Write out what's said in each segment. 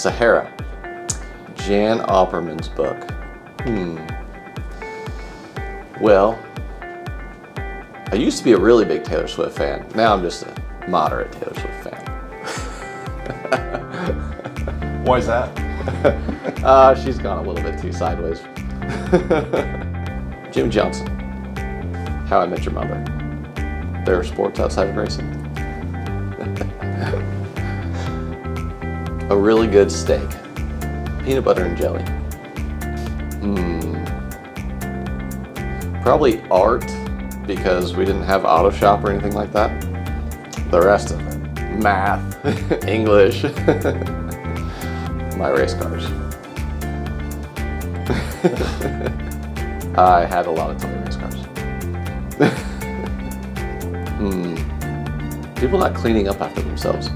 Sahara. Jan Opperman's book. Well, I used to be a really big Taylor Swift fan. Now I'm just a moderate Taylor Swift fan. Why is that? She's gone a little bit too sideways. Jimmy Johnson. How I Met Your Mother. There are sports outside of racing. A really good steak. Peanut butter and jelly. Probably art, because we didn't have auto shop or anything like that. The rest of it, math, English, my race cars. I had a lot of toy race cars. People not cleaning up after themselves.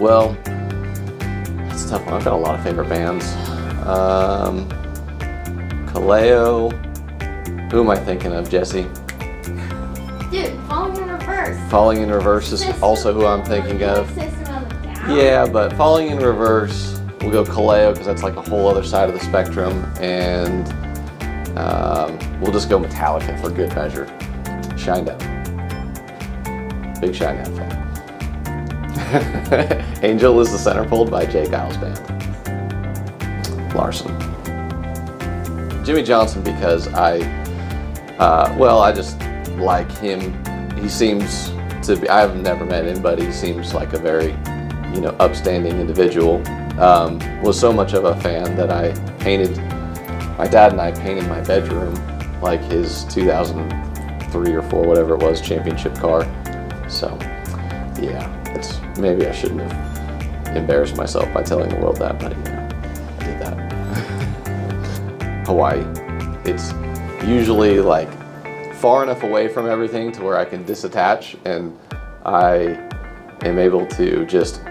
Well, that's a tough one. I've got a lot of favorite bands. Kaleo. Who am I thinking of, Jesse? Dude, Falling in Reverse. Falling in Reverse is also who I'm thinking of. Yeah, but Falling in Reverse, we'll go Kaleo because that's like a whole other side of the spectrum, and we'll just go Metallica for good measure. Shinedown. Big Shinedown fan. Angel is the Centerfold by Jake Giles Band. Larson. Jimmy Johnson because I just like him. He seems to be, I've never met him, but he seems like a very, upstanding individual. Was so much of a fan that my dad and I painted my bedroom like his 2003 or 4, whatever it was, championship car. So, yeah, maybe I shouldn't have embarrassed myself by telling the world that, but I did that. Hawaii. It's usually like far enough away from everything to where I can disattach, and I am able to just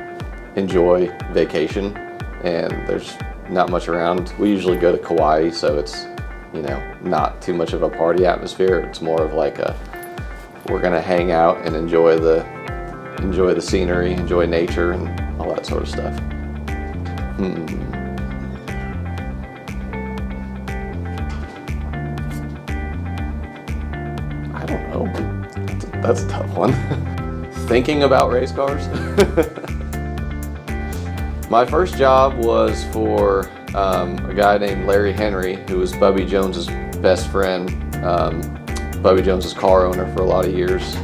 enjoy vacation, and there's not much around. We usually go to Kauai, so it's not too much of a party atmosphere. It's more of like we're gonna hang out and enjoy the scenery, enjoy nature, and all that sort of stuff. I don't know. That's a tough one. Thinking about race cars. My first job was for a guy named Larry Henry, who was Bubby Jones's best friend. Bubby Jones's car owner for a lot of years.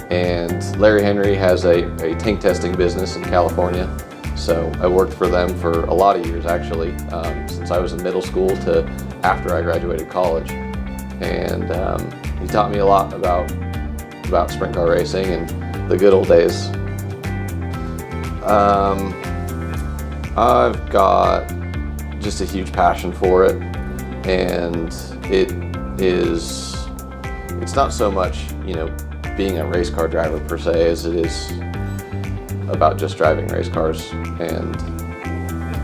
And Larry Henry has a tank testing business in California. So I worked for them for a lot of years, actually, since I was in middle school to after I graduated college. And he taught me a lot about sprint car racing and the good old days. I've got just a huge passion for it, and it's not so much, being a race car driver per se, as it is about just driving race cars and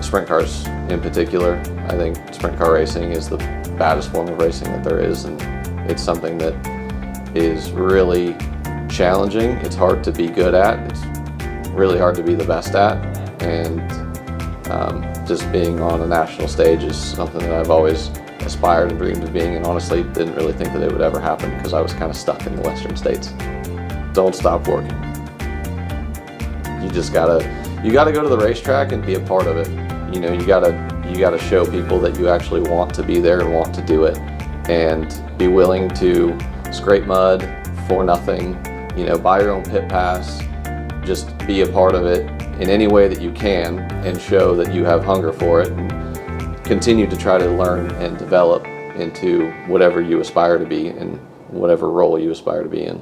sprint cars in particular. I think sprint car racing is the baddest form of racing that there is, and it's something that is really challenging. It's hard to be good at. It's really hard to be the best at, and just being on a national stage is something that I've always aspired and dreamed of being, and honestly didn't really think that it would ever happen because I was kind of stuck in the western states. Don't stop working. You gotta go to the racetrack and be a part of it. You gotta show people that you actually want to be there and want to do it, and be willing to scrape mud for nothing, buy your own pit pass, just be a part of it in any way that you can and show that you have hunger for it, and continue to try to learn and develop into whatever you aspire to be and whatever role you aspire to be in.